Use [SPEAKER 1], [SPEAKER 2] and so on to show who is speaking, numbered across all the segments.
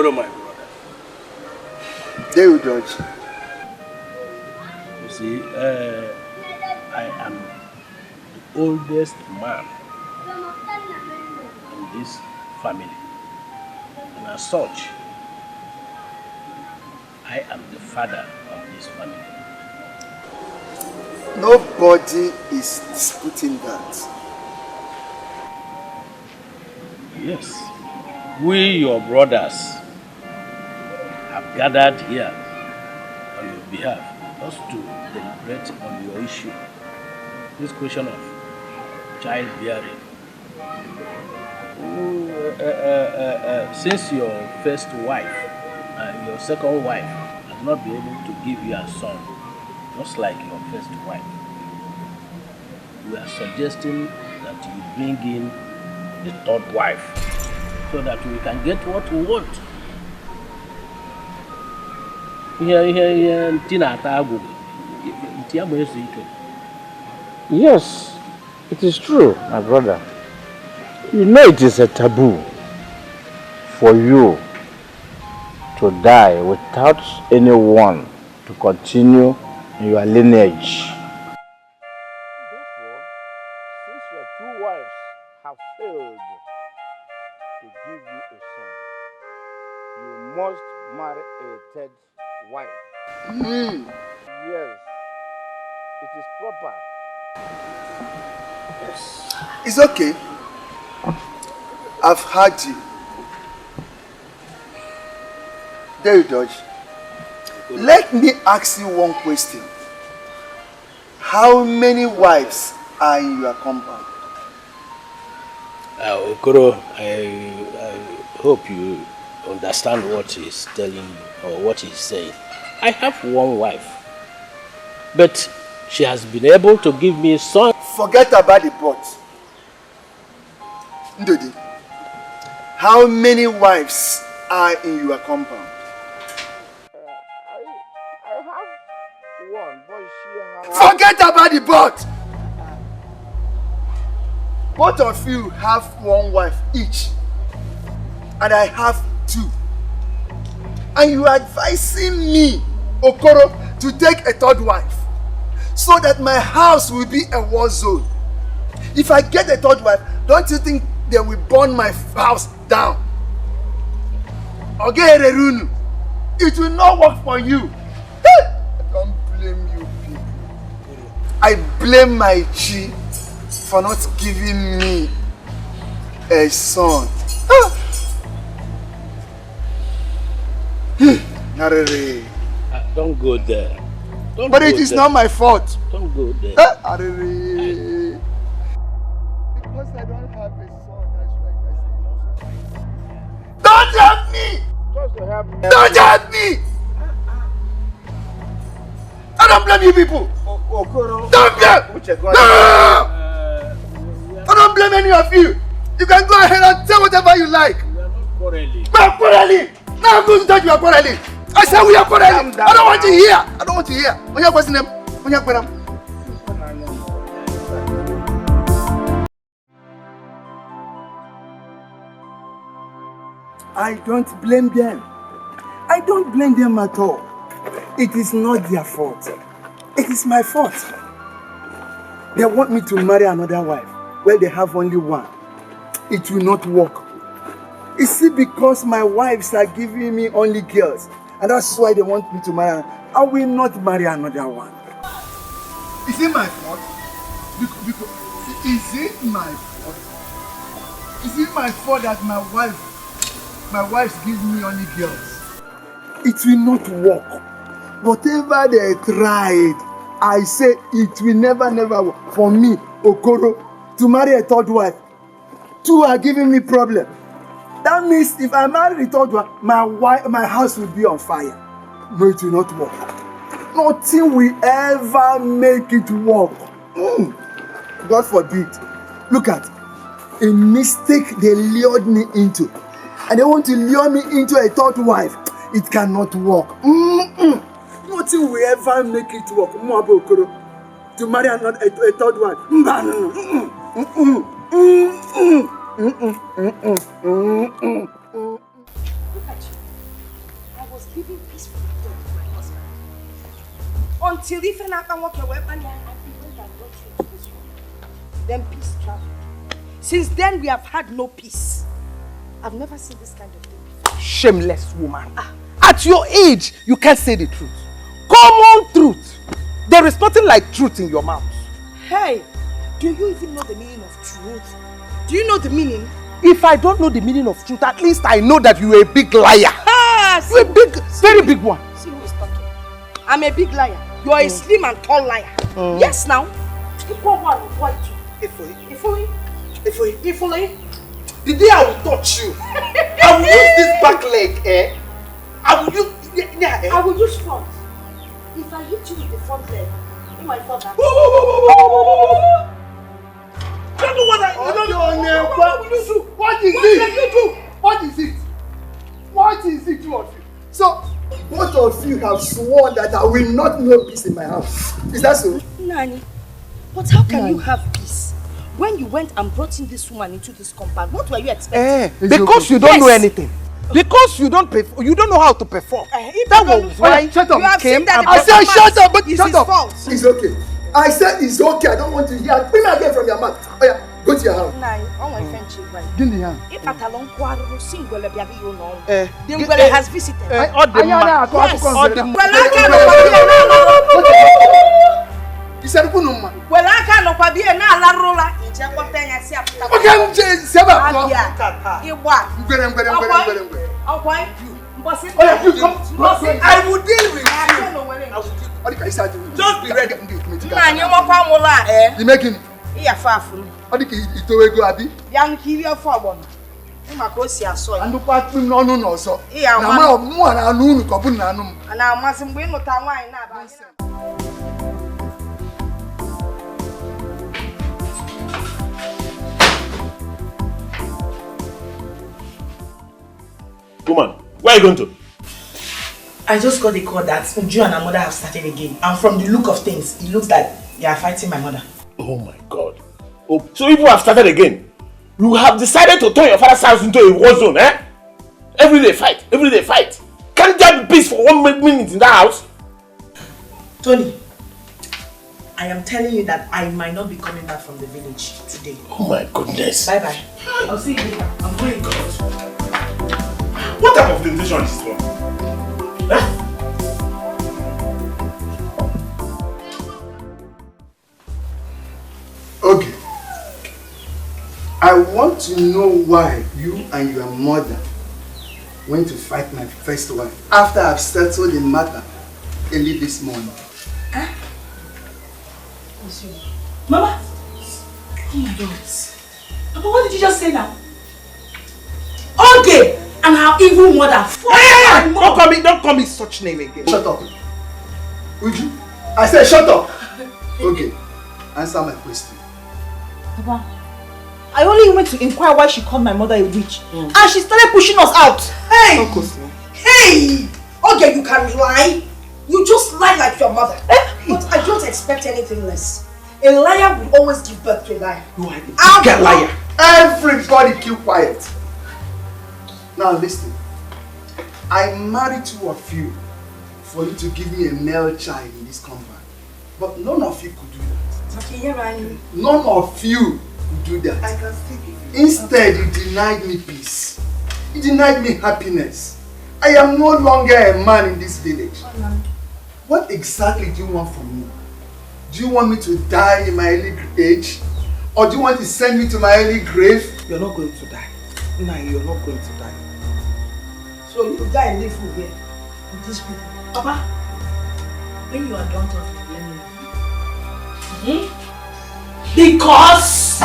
[SPEAKER 1] Okoro, my brother.
[SPEAKER 2] There you judge.
[SPEAKER 1] You see, I am the oldest man in this family. And as such, I am the father of this family.
[SPEAKER 2] Nobody is disputing that.
[SPEAKER 1] Yes. We, your brothers, have gathered here on your behalf just to deliberate on your issue. This question of childbearing. Since your first wife and your second wife has not been able to give you a son, just like your first wife, we are suggesting that you bring in the third wife so that we can get what we want.
[SPEAKER 3] Yes, it is true, my brother. You know it is a taboo for you to die without anyone to continue your lineage. Therefore, since your two wives have failed to give you a son, you must marry a third wife. Yes, it is proper.
[SPEAKER 2] Yes. It's okay. I've heard you. There you judge. Let me ask you one question. How many wives are in your compound?
[SPEAKER 1] Okoro, I hope you understand what he's telling you or what he's saying. I have one wife, but she has been able to give me a son.
[SPEAKER 2] Forget about the but. Ndodi, how many wives are in your compound?
[SPEAKER 3] I have one, but she has...
[SPEAKER 2] Forget about the but! Both of you have one wife each, and I have two. And you are advising me, Okoro, to take a third wife, so that my house will be a war zone. If I get a third wife, don't you think they will burn my house down? Okay, Rerunu, it will not work for you. I don't blame you people. I blame my Chi for not giving me a son.
[SPEAKER 1] Don't go there.
[SPEAKER 2] But it is not my fault.
[SPEAKER 1] Don't go there.
[SPEAKER 2] Because I don't have a son, that's why I say. Don't help me!
[SPEAKER 3] Just to help me.
[SPEAKER 2] Don't help me! I don't blame you people.
[SPEAKER 3] Okoro.
[SPEAKER 2] Don't blame! No! I don't blame any of you. You can go ahead and say whatever you like.
[SPEAKER 1] We are not quarreling.
[SPEAKER 2] We are quarreling. Now I'm going to tell you we are quarreling. I said we are quarreling. I don't want to hear. I don't want to hear. When you question them, when you question them. I don't blame them. I don't blame them at all. It is not their fault. It is my fault. They want me to marry another wife. Well, they have only one. It will not work. Is it because my wives are giving me only girls? And that's why they want me to marry. I will not marry another one. Is it my fault? Is it my fault? Is it my fault that my wives give me only girls? It will not work. Whatever they tried, I say it will never work. For me, Okoro, to marry a third wife, two are giving me problem. That means if I marry the third one, my house will be on fire. No, it will not work. Nothing will ever make it work. God forbid. Look at a mistake they lured me into. And they want to lure me into a third wife. It cannot work. Nothing will ever make it work. To marry a third wife.
[SPEAKER 4] Look at you. living peacefully with my husband. Until if I can walk away, and he went and got you into this room. Then peace traveled. Since then, we have had no peace. I've never seen this kind of thing before.
[SPEAKER 5] Shameless woman. At your age, you can't say the truth. Common truth. There is nothing like truth in your mouth.
[SPEAKER 4] Hey, do you even know the meaning of truth? Do you know the meaning?
[SPEAKER 5] If I don't know the meaning of truth, at least I know that you are a big liar. You're a big, very big one.
[SPEAKER 4] See who is talking. I'm a big liar. You are a slim and tall liar. Yes, now. Equal one, white. Ifuli.
[SPEAKER 5] The day I will touch you, I will use this back leg, eh? I will use,
[SPEAKER 4] I will use front. If I hit you with the front leg, you might fall down.
[SPEAKER 2] Don't know what what will you do? What is it? What is it? What is it, two of you? So, both of you have sworn that I will not know peace in my house. Is that so?
[SPEAKER 4] Nani, but how can you have peace? When you went and brought in this woman into this compound, what were you expecting?
[SPEAKER 5] Because you don't know anything. Because you don't know how to perform. That was why
[SPEAKER 2] shut up.
[SPEAKER 5] You came and
[SPEAKER 2] I said shut up, but shut up.
[SPEAKER 4] Fault.
[SPEAKER 2] It's okay. I said it's okay. I don't want to hear. Bring me again from your mouth. Oh yeah, go to your house.
[SPEAKER 4] Nani, all my friends are right.
[SPEAKER 2] Give me hand.
[SPEAKER 4] If Atalon Quarro Singwele Biabi you know, Dingwele has visited.
[SPEAKER 2] You said who no man?
[SPEAKER 4] Well, I can't be a Nala in Jacotania Siapa.
[SPEAKER 2] Okay, Seba.
[SPEAKER 5] I will deal with you.
[SPEAKER 2] What can you say?
[SPEAKER 5] Just be ready.
[SPEAKER 2] You making?
[SPEAKER 4] Yeah, far from.
[SPEAKER 2] What do you do? Go abi.
[SPEAKER 4] Young Kiria for Macosia soy.
[SPEAKER 2] And look at me, no, so.
[SPEAKER 4] Yeah,
[SPEAKER 2] I'm more than a noon, Kabunanum.
[SPEAKER 4] And I mustn't win with our wine now.
[SPEAKER 6] Woman, where are you going to?
[SPEAKER 7] I just got the call that Uju and her mother have started again. And from the look of things, it looks like they are fighting my mother.
[SPEAKER 6] Oh my God. Oh, so people have started again? You have decided to turn your father's house into a war zone, eh? Every day fight. Can't there be peace for 1 minute in that house?
[SPEAKER 7] Tony, I am telling you that I might not be coming back from the village today.
[SPEAKER 6] Oh my goodness.
[SPEAKER 7] Bye-bye. I'll see you later. I'm going.
[SPEAKER 6] What type of temptation is this one? Huh?
[SPEAKER 2] Okay. I want to know why you and your mother went to fight my first wife after I've settled the matter early this morning.
[SPEAKER 7] Huh? Mama? Oh my God. Papa, what did you just say now? Okay! And her evil mother.
[SPEAKER 5] Don't call me such name again.
[SPEAKER 2] Shut up. Would you? I said shut up. Okay. Answer my question.
[SPEAKER 8] Papa, I only went to inquire why she called my mother a witch. And she started pushing us out.
[SPEAKER 4] Hey! Hey! Okay, you can lie. You just lie like your mother. But I don't expect anything less. A liar will always give birth to a liar.
[SPEAKER 5] You are a big liar.
[SPEAKER 2] Everybody keep quiet. Now listen. I married two of you for you to give me a male child in this compound. But none of you could do that.
[SPEAKER 4] Okay, yeah, Rani.
[SPEAKER 2] None of you could do that.
[SPEAKER 4] I can still give you.
[SPEAKER 2] Instead, you denied me peace. You denied me happiness. I am no longer a man in this village. What exactly do you want from me? Do you want me to die in my early age? Or do you want to send me to my early grave?
[SPEAKER 5] You're not going to die. No, you're not going to die.
[SPEAKER 4] So you die and live with these people.
[SPEAKER 7] Papa, when you are done talking, let me know. Because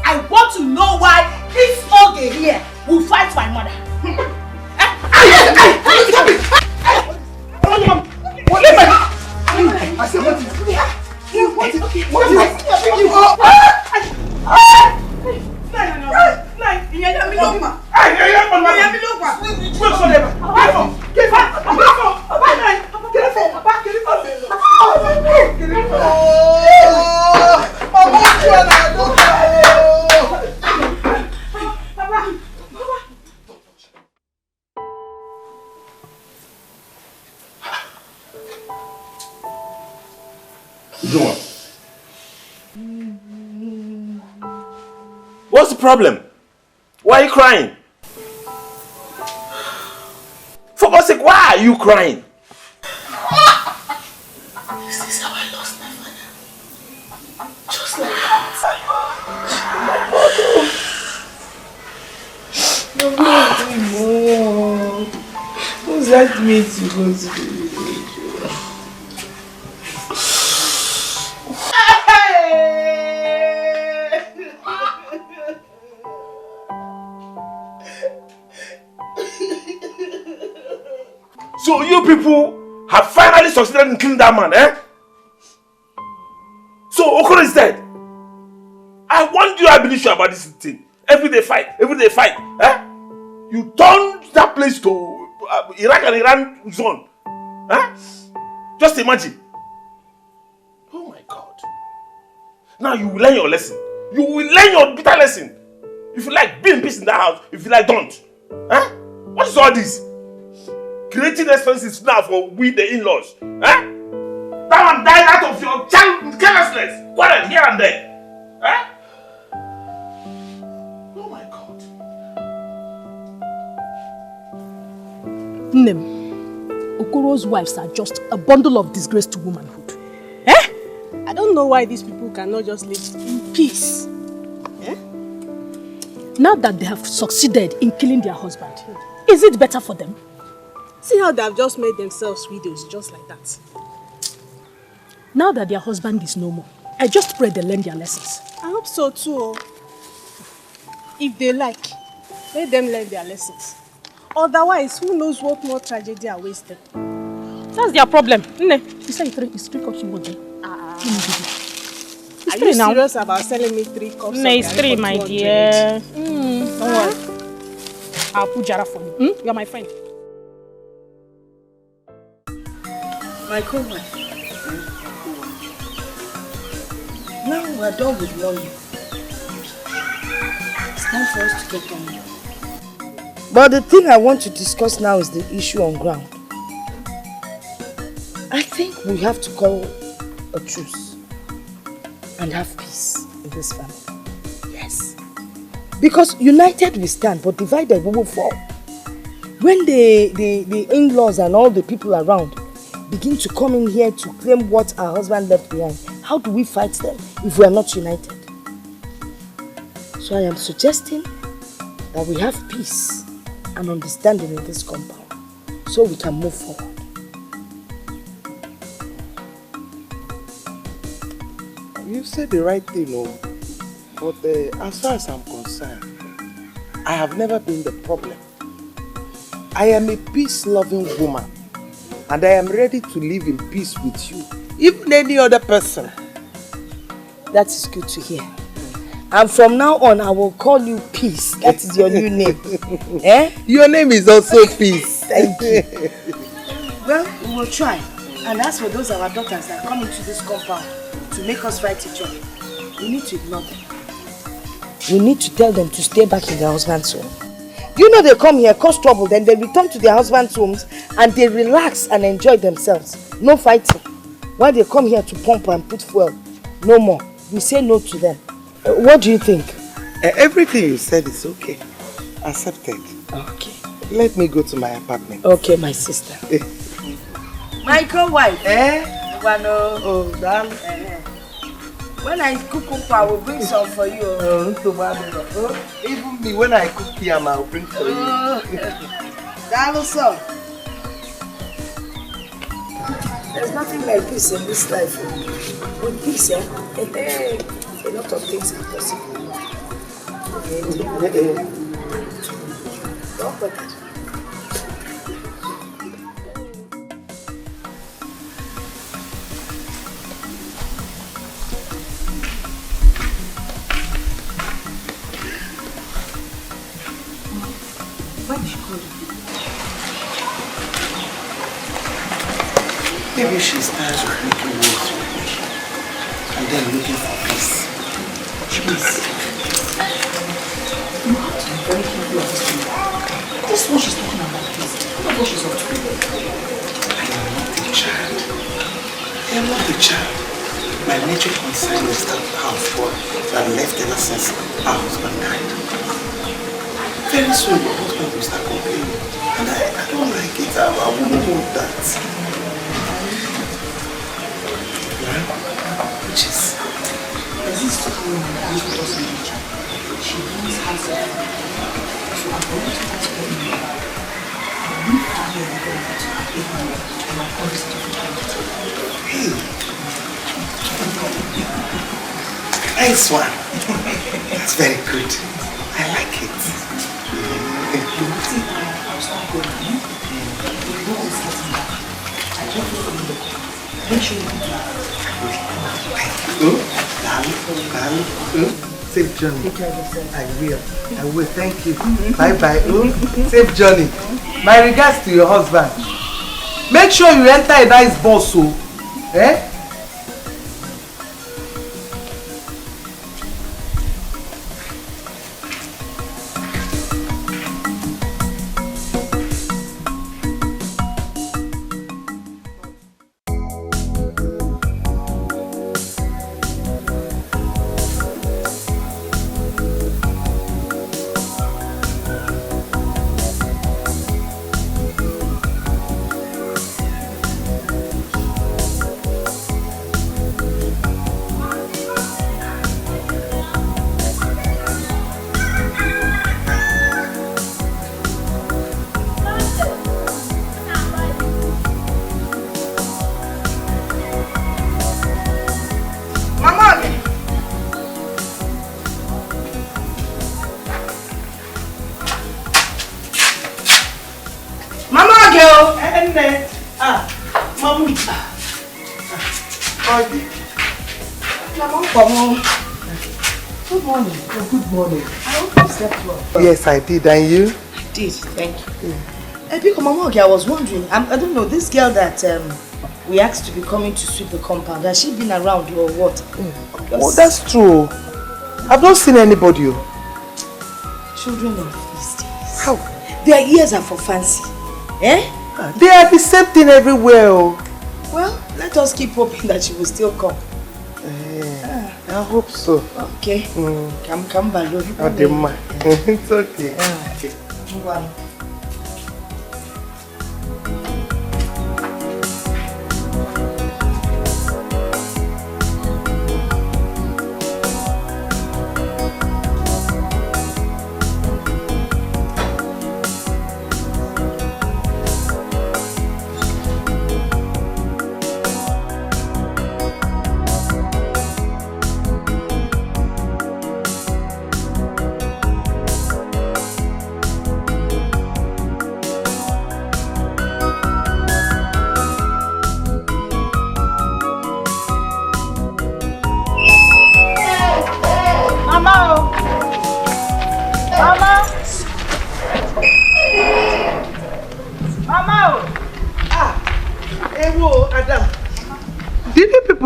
[SPEAKER 7] I want to know why this Oge here will fight my mother.
[SPEAKER 2] I said, what is it?
[SPEAKER 6] What's the problem? Why are you crying? For God's sake, why are you crying?
[SPEAKER 7] This is how I lost my father. Just like that. My mother. Who's that me to go to the village?
[SPEAKER 6] So you people have finally succeeded in killing that man, eh? So Okoro is dead. I want you, I believe you about this thing. Everyday fight, eh? You turned that place to Iraq and Iran zone, eh? Just imagine. Oh my God. Now you will learn your lesson. You will learn your bitter lesson. If you like, be in peace in that house. If you like, don't. Eh? What is all this? Creating expenses now for we the in-laws. Eh? That one died out of your child carelessness. Quarrel here and there. Eh? Oh my God.
[SPEAKER 9] Nnem, Okoro's wives are just a bundle of disgrace to womanhood. Eh?
[SPEAKER 10] I don't know why these people cannot just live in peace. Eh?
[SPEAKER 9] Now that they have succeeded in killing their husband, is it better for them?
[SPEAKER 10] See how they have just made themselves widows just like that.
[SPEAKER 9] Now that their husband is no more, I just pray they learn their lessons.
[SPEAKER 10] I hope so too. If they like, let them learn their lessons. Otherwise, who knows what more tragedy awaits them.
[SPEAKER 9] That's their problem. You say it's 3 cups of water.
[SPEAKER 10] Are you serious about selling me 3 cups?
[SPEAKER 9] No, it's 3, my dear. Don't worry. I'll put Jara for you. You're my friend.
[SPEAKER 7] My co-wife. Now we're done with lawyer. It's time for us to get on. But the thing I want to discuss now is the issue on ground. I think we have to call a truce and have peace in this family. Yes. Because united we stand, but divided we will fall. When the in-laws and all the people around begin to come in here to claim what our husband left behind, how do we fight them if we are not united? So I am suggesting that we have peace and understanding in this compound so we can move forward.
[SPEAKER 11] You said the right thing, but as far as I'm concerned, I have never been the problem. I am a peace-loving woman, and I am ready to live in peace with you, even any other person.
[SPEAKER 7] That is good to hear. And from now on, I will call you Peace. That is your new name. Eh?
[SPEAKER 11] Your name is also Peace.
[SPEAKER 7] Thank you. Well, we will try. And as for those our daughters that come into this compound to make us fight each other, we need to ignore them. We need to tell them to stay back in their husband's home. You know they come here, cause trouble, then they return to their husband's homes and they relax and enjoy themselves. No fighting. While they come here to pump and put fuel, no more. We say no to them. What do you think?
[SPEAKER 11] Everything you said is okay. Accepted.
[SPEAKER 7] Okay.
[SPEAKER 11] Let me go to my apartment.
[SPEAKER 7] Okay, my sister. My co-wife.
[SPEAKER 11] Oh, darling.
[SPEAKER 7] When I cook I will bring some for you.
[SPEAKER 11] Even me, when I cook yam, I'll bring for you.
[SPEAKER 7] That also. There's nothing like peace in this life. With peace, a lot of things are possible. Don't forget. Why did she call you?
[SPEAKER 11] Maybe she's tired of making waves with me and then looking for peace. Peace.
[SPEAKER 9] You have to be very careful of this woman. This is what she's talking about, peace. Look at what she's up to.
[SPEAKER 11] I am not a child. I am not a child. My my major concern is that houseboy that left ever since our husband died. Very soon your husband will start complaining. And I don't like it. I wouldn't want that. Which is...
[SPEAKER 8] There's this woman that usually doesn't know each other. She brings herself. So I'm going to ask her in the bar. I'm going to have her and my voice different.
[SPEAKER 11] Hey! Nice one! That's very good. I like it.
[SPEAKER 8] You will see I'll start going. You know what's getting back. I don't know from the car. Make sure you do that.
[SPEAKER 2] Safe journey. I will. Thank you. Bye bye. Safe journey. My regards to your husband. Make sure you enter a nice bus, so. Eh?
[SPEAKER 8] Good morning.
[SPEAKER 2] Oh, good morning.
[SPEAKER 8] I hope you slept well.
[SPEAKER 2] Yes, I did. And you?
[SPEAKER 8] I did, thank you. Because Mama, I was wondering, I don't know, this girl that we asked to be coming to sweep the compound, has she been around or what?
[SPEAKER 2] Oh, that's true. I've not seen anybody.
[SPEAKER 8] Children of these days.
[SPEAKER 2] How?
[SPEAKER 8] Their ears are for fancy. Eh?
[SPEAKER 2] They are the same thing everywhere.
[SPEAKER 8] Well, let us keep hoping that she will still come.
[SPEAKER 2] I hope so.
[SPEAKER 8] Okay. Come, Balo.
[SPEAKER 2] It's okay.
[SPEAKER 8] Okay.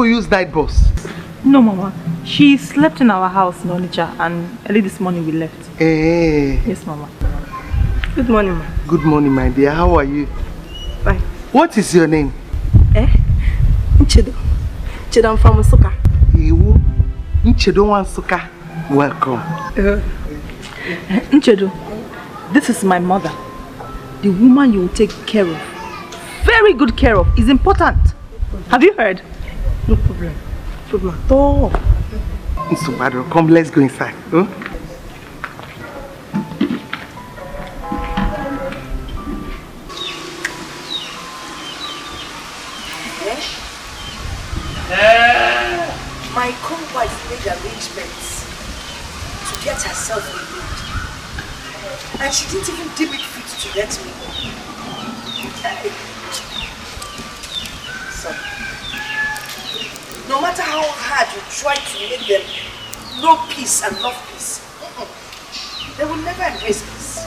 [SPEAKER 2] Use night bus?
[SPEAKER 9] No, Mama. She slept in our house in Onitsha and early this morning we left.
[SPEAKER 2] Hey.
[SPEAKER 9] Yes, Mama.
[SPEAKER 8] Good morning, Ma.
[SPEAKER 2] Good morning, my dear. How are you?
[SPEAKER 8] Fine.
[SPEAKER 2] What is your name?
[SPEAKER 8] Nchedo. Nchedo, I'm from Nsukka.
[SPEAKER 2] Nchedo Nsukka. Welcome.
[SPEAKER 9] Nchedo, this is my mother. The woman you will take care of. Very good care of. Is important. Have you heard?
[SPEAKER 8] No problem. No problem at all.
[SPEAKER 2] Nsubado, come, let's go inside. Huh?
[SPEAKER 8] My co-wife made arrangements to get herself removed. And she didn't even deem it fit to let me go. So, no matter how hard you try to make them know peace and love peace, they will never embrace peace.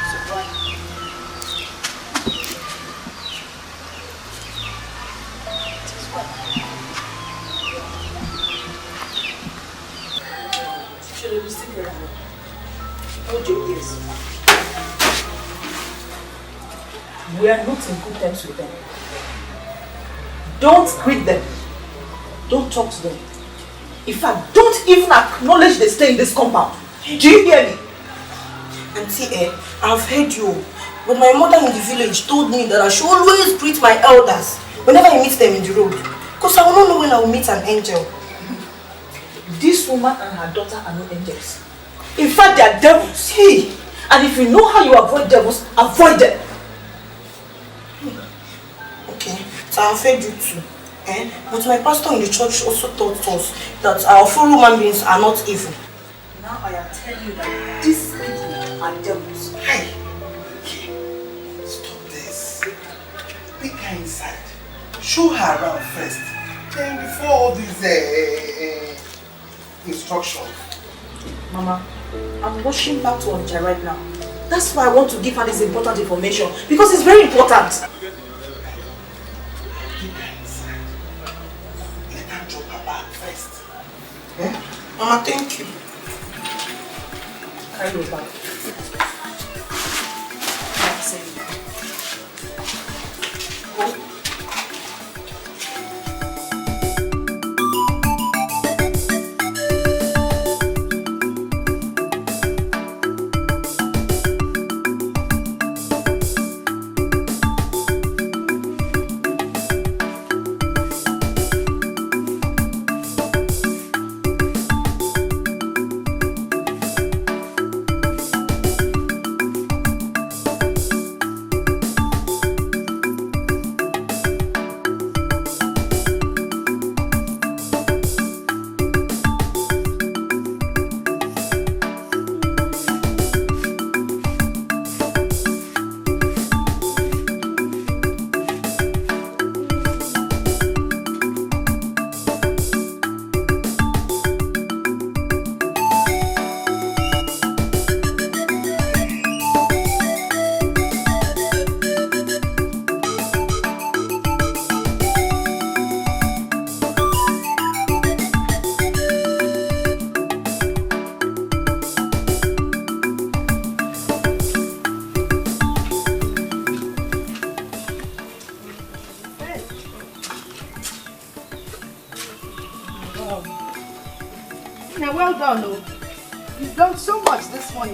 [SPEAKER 8] So why? Should I be still careful? Hold your ears. We are not in good terms with them. Don't greet them.
[SPEAKER 7] Don't talk to them. In fact, don't even acknowledge they stay in this compound. Do you hear me?
[SPEAKER 8] Auntie, I've heard you. But my mother in the village told me that I should always greet my elders whenever I meet them in the road. Because I will not know when I will meet an angel.
[SPEAKER 7] This woman and her daughter are not angels. In fact, they are devils. Hey. And if you know how you avoid devils, avoid them.
[SPEAKER 8] Okay, so I've heard you too. But my pastor in the church also taught us that our fellow human beings are not evil.
[SPEAKER 7] Now I am telling you that these people are devils.
[SPEAKER 11] Hey! Stop this. Take her inside. Show her around first. Then before all these instructions.
[SPEAKER 7] Mama, I'm rushing back to Onitsha right now. That's why I want to give her this important information. Because it's very important.
[SPEAKER 11] Take her inside. Let her drop her bag first.
[SPEAKER 8] Mama, thank you.
[SPEAKER 7] Carry your bag. Go.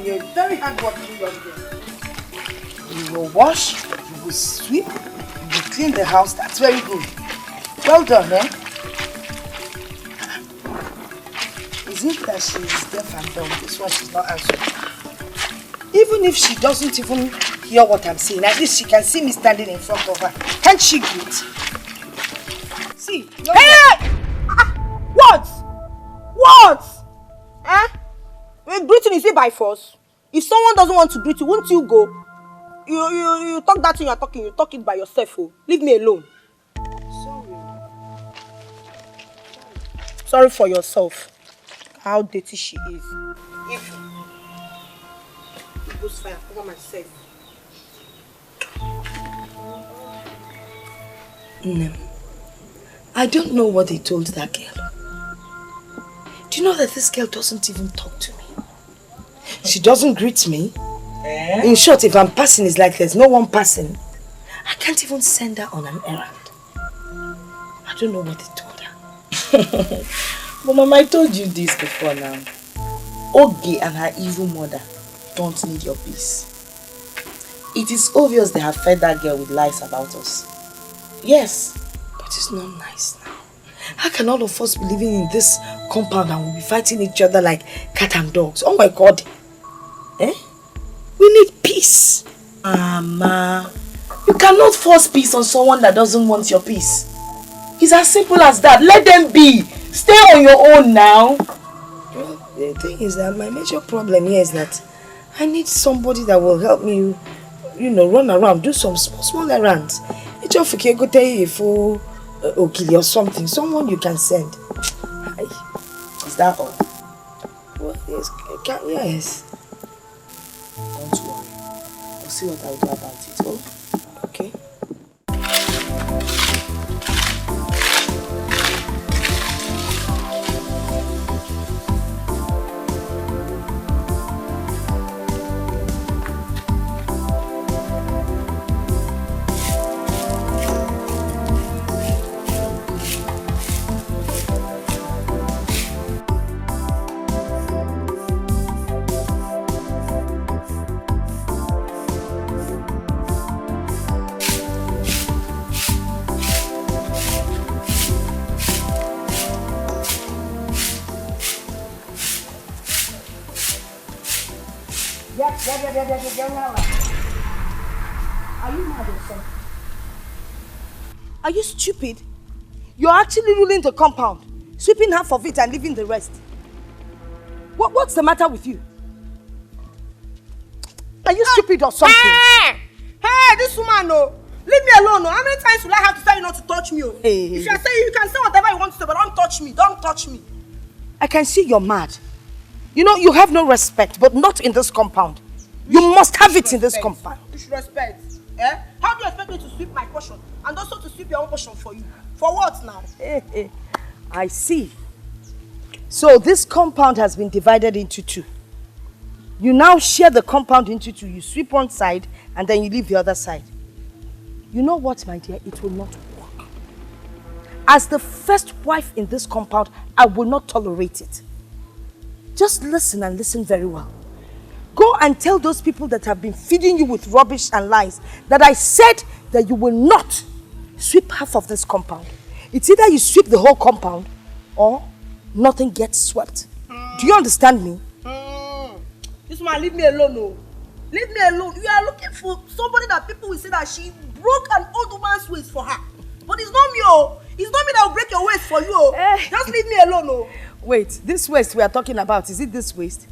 [SPEAKER 4] You're very hardworking young girl.
[SPEAKER 5] You will wash, you will sweep, you will clean the house. That's very good. Well done, eh? Is it that she is deaf and dumb? This one she's not answering. Even if she doesn't even hear what I'm saying, at least she can see me standing in front of her. Can't she greet? See.
[SPEAKER 10] Hey! What? What? Eh? Greeting, is it by force? If someone doesn't want to greet you, won't you go? You talk that thing you're talking, you talk it by yourself. Oh. Leave me alone. Sorry for yourself. How dirty she is. If it goes fire, cover myself.
[SPEAKER 8] I don't know what they told that girl. Do you know that this girl doesn't even talk to me? She doesn't greet me. In short, if I'm passing, it's like there's no one passing. I can't even send her on an errand. I don't know what they told her.
[SPEAKER 12] But Mama, I told you this before now. Oge and her evil mother don't need your peace. It is obvious they have fed that girl with lies about us. Yes.
[SPEAKER 8] But it's not nice now. How can all of us be living in this compound and we'll be fighting each other like cat and dogs? Oh my God. Eh? We need peace.
[SPEAKER 12] Mama, you cannot force peace on someone that doesn't want your peace. It's as simple as that. Let them be. Stay on your own now.
[SPEAKER 8] Well, the thing is that my major problem here is that I need somebody that will help me, run around, do some small errands. It's just okay, go tell you for Okili or something. Someone you can send.
[SPEAKER 12] Is that all?
[SPEAKER 8] Well, yes. Yes.
[SPEAKER 12] Don't worry. I'll see what I'll do about it. Oh?
[SPEAKER 8] Okay.
[SPEAKER 5] Are you mad or something? Are you stupid? You're actually ruling the compound, sweeping half of it and leaving the rest. What's the matter with you? Are you stupid or something?
[SPEAKER 10] Hey, this woman, no. Leave me alone, no. How many times will I have to tell you not to touch me? Oh?
[SPEAKER 5] Hey.
[SPEAKER 10] If you're saying you can say whatever you want to say, but don't touch me. Don't touch me.
[SPEAKER 5] I can see you're mad. You know, you have no respect, but not in this compound. You must have it in this compound.
[SPEAKER 10] You should respect. Eh? How do you expect me to sweep my portion and also to sweep your own portion for you? For what now?
[SPEAKER 5] I see. So this compound has been divided into two. You now share the compound into two. You sweep one side and then you leave the other side. You know what, my dear? It will not work. As the first wife in this compound, I will not tolerate it. Just listen and listen very well. Go and tell those people that have been feeding you with rubbish and lies that I said that you will not sweep half of this compound. It's either you sweep the whole compound or nothing gets swept. Do you understand me?
[SPEAKER 10] This man, leave me alone, no. Leave me alone. You are looking for somebody that people will say that she broke an old woman's waist for her. But it's not me, oh. It's not me that will break your waist for you, oh. Just leave me alone, oh.
[SPEAKER 5] Wait, this waist we are talking about, is it this waist?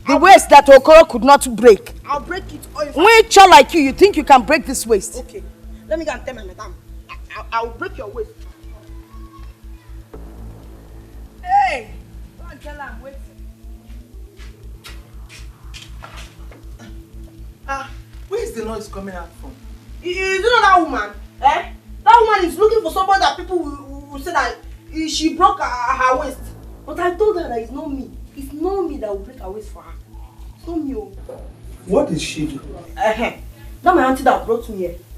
[SPEAKER 5] The waist that Okaro could not break.
[SPEAKER 10] I'll break it.
[SPEAKER 5] When a child like you think you can break this waist?
[SPEAKER 10] Okay. Let me go and tell my madam. I'll break your waist. Hey! Go and tell her I'm waiting.
[SPEAKER 11] Where is the noise coming out from?
[SPEAKER 10] You know that woman? Eh? That woman is looking for somebody that people will say that she broke her waist. But I told her that it's not me. It's not me that will break her waist for her. It's not me.
[SPEAKER 11] What did she do?
[SPEAKER 10] That my auntie that brought me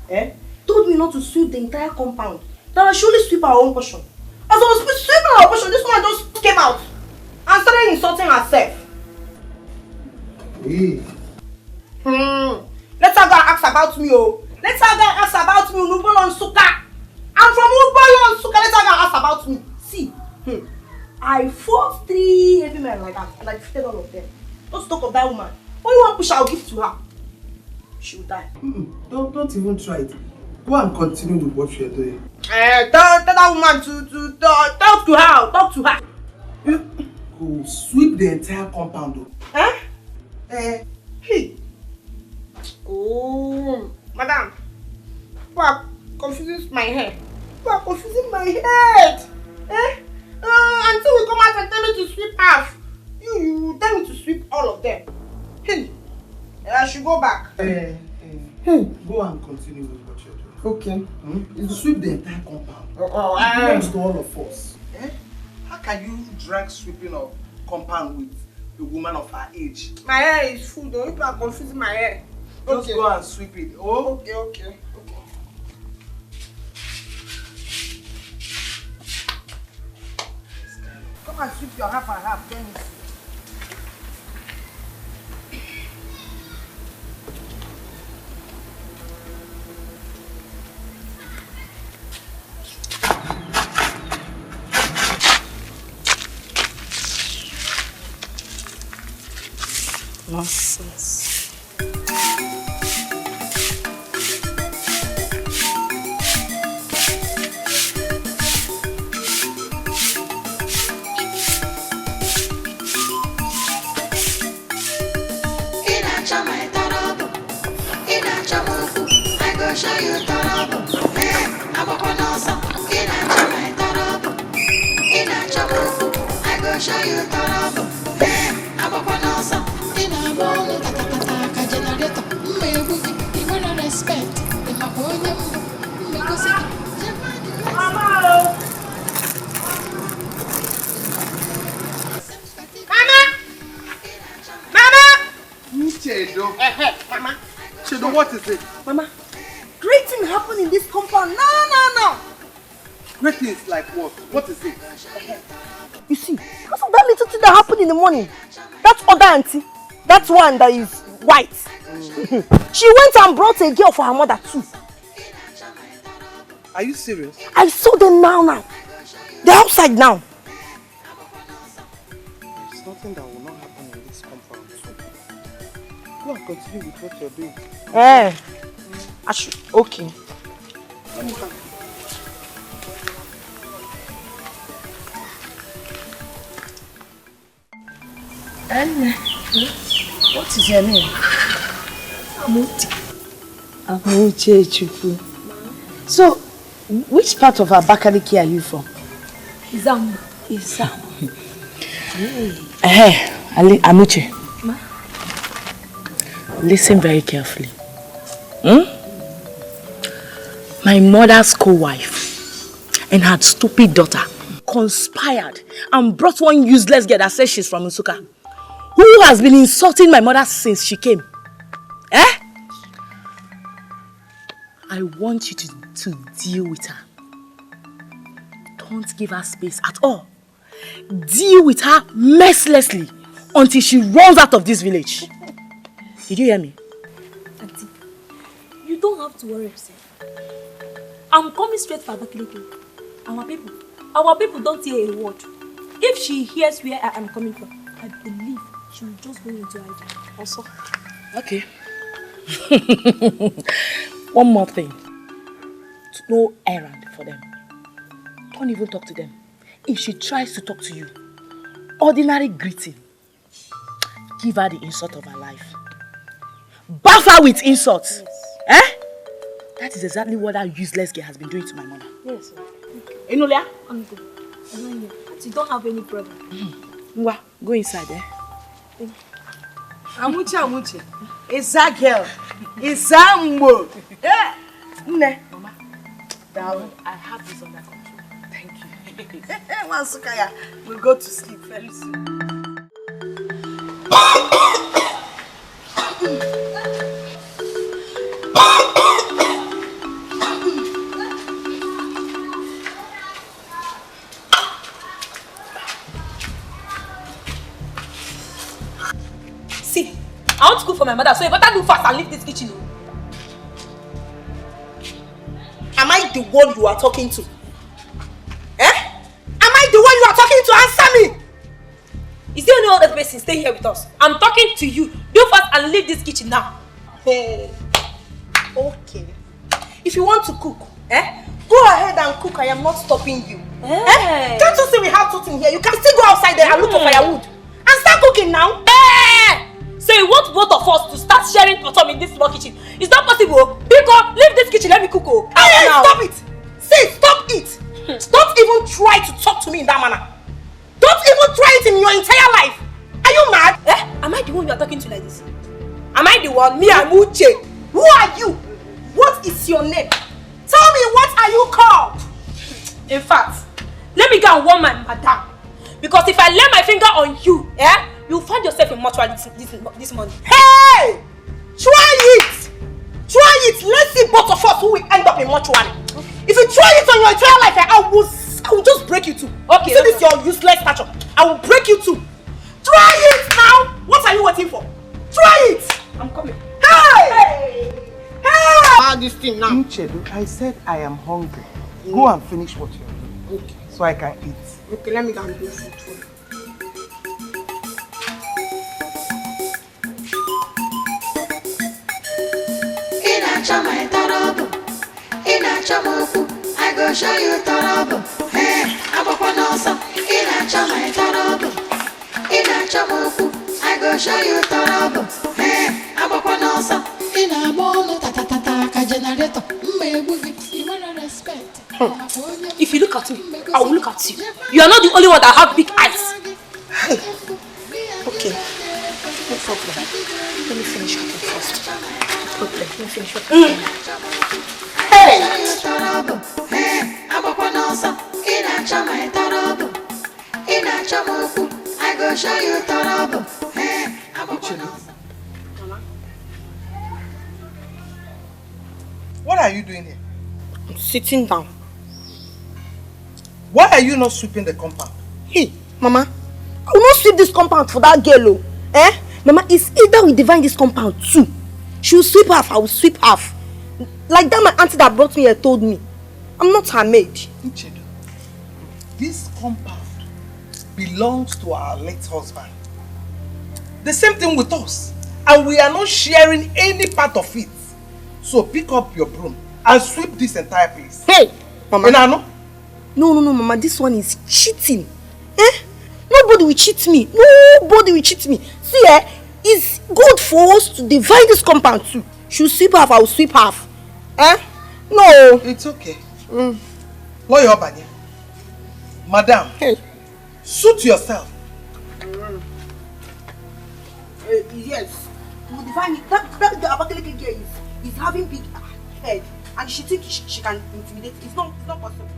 [SPEAKER 10] here, told me not to sweep the entire compound. That I should only sweep her own portion. As I was sweeping her portion, this woman just came out and started insulting herself.
[SPEAKER 11] Hey.
[SPEAKER 10] Let her go and ask about me, oh. Let her go and ask about me, Ubolo Nsuka. I'm from Ubolo Nsuka. Let her go and ask about me. See, I fought 3 heavy men like that, and I defeated all of them. Don't talk of that woman. What you want push, I'll give to her. She will die.
[SPEAKER 11] Don't even try it. Go and continue with what you're doing.
[SPEAKER 10] Tell that woman to talk to her. Talk to her.
[SPEAKER 11] Go sweep the entire compound.
[SPEAKER 10] Hey. Oh, madam. You are confusing my head. You are confusing my head. Until we come out and tell me to sweep half. You tell me to sweep all of them. Hey. I should go back.
[SPEAKER 11] Go and continue with what you're doing. Okay. You sweep the entire compound. It belongs to all of us. How can you drag sweeping of compound with a woman of her age?
[SPEAKER 10] My hair is full though. You are confusing my hair.
[SPEAKER 11] Just go and sweep it. Oh?
[SPEAKER 10] Okay. Come and sweep your half and half. Then
[SPEAKER 5] nonsense.
[SPEAKER 13] Show you Torobo, I go on also. In a chama Torobo, in a chabuku, I go show you Torobo, I go on also. In a ball, Kata generator, maybe you will respect. If I hold them, because
[SPEAKER 10] Mama!
[SPEAKER 11] Chedo, what is it?
[SPEAKER 10] Mama! Great thing happened in this compound. No.
[SPEAKER 11] Great things like what? What is it?
[SPEAKER 10] You see, because of that little thing that happened in the morning, that other auntie, that one that is white, she went and brought a girl for her mother too.
[SPEAKER 11] Are you serious?
[SPEAKER 10] I saw them now. They're outside now.
[SPEAKER 11] There's nothing that will not happen in this compound. Go and continue with what you're doing.
[SPEAKER 10] Eh. I should. Okay. Let me come. And what is your name? Amuche Chukwu. So, which part of Abakaliki are you from?
[SPEAKER 14] Izam.
[SPEAKER 12] Amuche. Listen very carefully. My mother's co-wife and her stupid daughter conspired and brought one useless girl that says she's from Nsukka, who has been insulting my mother since she came. I want you to deal with her. Don't give her space at all. Deal with her mercilessly until she runs out of this village. Did you hear me?
[SPEAKER 14] Auntie, you don't have to worry yourself. I'm coming straight for Abakaliki. Our people don't hear a word. If she hears where I am coming from, I believe she will just go into hiding. Also.
[SPEAKER 12] Okay. One more thing. No errand for them. Don't even talk to them. If she tries to talk to you, ordinary greeting. Give her the insult of her life. Buff her with insults. Yes. That is exactly what that useless girl has been doing to my mother.
[SPEAKER 14] Yes, sir. Okay. Enolia? Uncle. You don't have any problem.
[SPEAKER 12] Mwa, go inside,
[SPEAKER 5] Amuche. It's that girl. It's that mbo.
[SPEAKER 12] Mama, darling, I have this under control. Thank you.
[SPEAKER 5] Sukaya, we'll go to sleep very soon.
[SPEAKER 14] See, I want to cook for my mother, so you better do fast and leave this kitchen.
[SPEAKER 10] Am I the one you are talking to? Am I the one you are talking to? Answer me!
[SPEAKER 14] Is there any other person staying here with us? I'm talking to you. Do fast and leave this kitchen now.
[SPEAKER 10] Hey. Okay. If you want to cook, go ahead and cook. I am not stopping you.
[SPEAKER 14] Hey.
[SPEAKER 10] Can't you see we have something here? You can still go outside there and look for firewood. And start cooking now.
[SPEAKER 14] So you want both of us to start sharing bottom in this small kitchen? It's not possible. Biko, leave this kitchen, let me cook.
[SPEAKER 10] Hey, stop it! See, stop it! Don't even try to talk to me in that manner. Don't even try it in your entire life. Are you mad?
[SPEAKER 14] Am I the one you are talking to like this?
[SPEAKER 10] Am I the one? Me, Amuche. Who are you? What is your name? Tell me, what are you called?
[SPEAKER 14] In fact, let me go and warn my madam. Because if I lay my finger on you, you'll find yourself in mortuary this morning.
[SPEAKER 10] Hey! Try it! Try it! Let's see both of us who will end up in mortuary. Okay. If you try it on your entire life, I will just break you too.
[SPEAKER 14] Okay.
[SPEAKER 10] See this your useless stature. I will break you too. Try it now! What are you waiting for? Try it!
[SPEAKER 14] I'm coming.
[SPEAKER 10] Hey! Hey! This thing now.
[SPEAKER 11] Nchedo, I said I am hungry. Go and finish what you're doing. Okay. So I can eat.
[SPEAKER 10] Okay, let me go and do food for you.
[SPEAKER 13] My torobo, inacha moku, I go show you torobo. Hey, abakwanasa, inacha my torobo, inacha moku, I go show you torobo. Hey, abakwanasa, inamono tatatata ka generator. You wanna respect.
[SPEAKER 14] If you look at me, I will look at you. You are not the only one that have big eyes.
[SPEAKER 10] Hey. Okay, no problem. Let me finish cooking first. Problem. Let me finish cooking. Hey!
[SPEAKER 13] I go show you torobo.
[SPEAKER 11] What are you doing here?
[SPEAKER 10] I'm sitting down.
[SPEAKER 11] Why are you not sweeping the compound?
[SPEAKER 10] Hey, Mama, I will not sweep this compound for that girl. Mama, it's either we divide this compound too. She will sweep half, I will sweep half. Like that my auntie that brought me here told me. I'm not her maid.
[SPEAKER 11] Nchedo, this compound belongs to our late husband. The same thing with us. and we are not sharing any part of it. So pick up your broom and sweep this entire place.
[SPEAKER 10] Hey, Mama.
[SPEAKER 11] Enano?
[SPEAKER 10] No, Mama. This one is cheating. Eh? Nobody will cheat me. Nobody will cheat me. See, it's good for us to divide this compound too. She'll sweep half, I will sweep half. Eh? No.
[SPEAKER 11] It's okay. Lawyer Obanya. Madam,
[SPEAKER 10] hey,
[SPEAKER 11] suit yourself.
[SPEAKER 10] Yes. You will divide it. That Abakaliki girl is having big head and she thinks she can intimidate. It's not possible.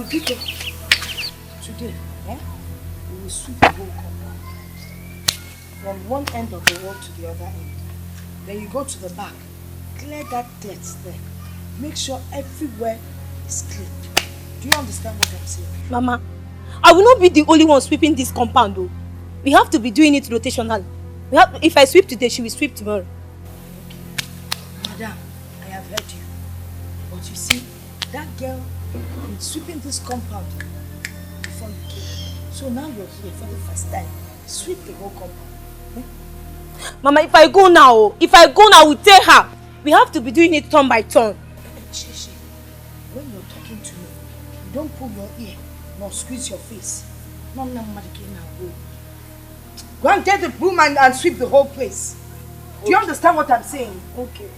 [SPEAKER 10] Dikeh, today, we will sweep the whole compound. From one end of the road to the other end. Then you go to the back, clear that dirt there. Make sure everywhere is clean. Do you understand what I'm saying?
[SPEAKER 14] Mama, I will not be the only one sweeping this compound though. We have to be doing it rotationally. If I sweep today, she will sweep tomorrow.
[SPEAKER 10] Madam, I have heard you. But you see, that girl been sweeping this compound before you came. So now you're here for the first time. Sweep the whole compound.
[SPEAKER 14] Mama, if I go now, I will tell her. We have to be doing it turn by turn.
[SPEAKER 10] Shishi, when you're talking to me, you don't pull your ear nor squeeze your face. Go and get the broom and sweep the whole place. Do you understand what I'm saying? Okay.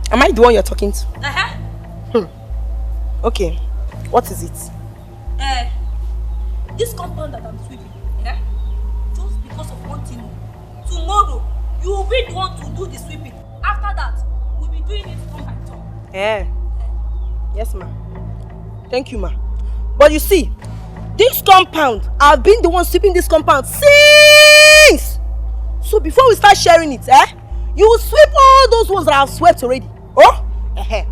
[SPEAKER 10] Am I the one you're talking to? Okay. What is it?
[SPEAKER 14] This compound that I'm sweeping, just because of one thing. Tomorrow, you will be the one to do the sweeping. After that, we'll be doing it turn by turn.
[SPEAKER 10] Yes, ma. Thank you, ma. But you see, this compound, I've been the one sweeping this compound since. So before we start sharing it, you will sweep all those ones that I've swept already. Oh?
[SPEAKER 14] Yay!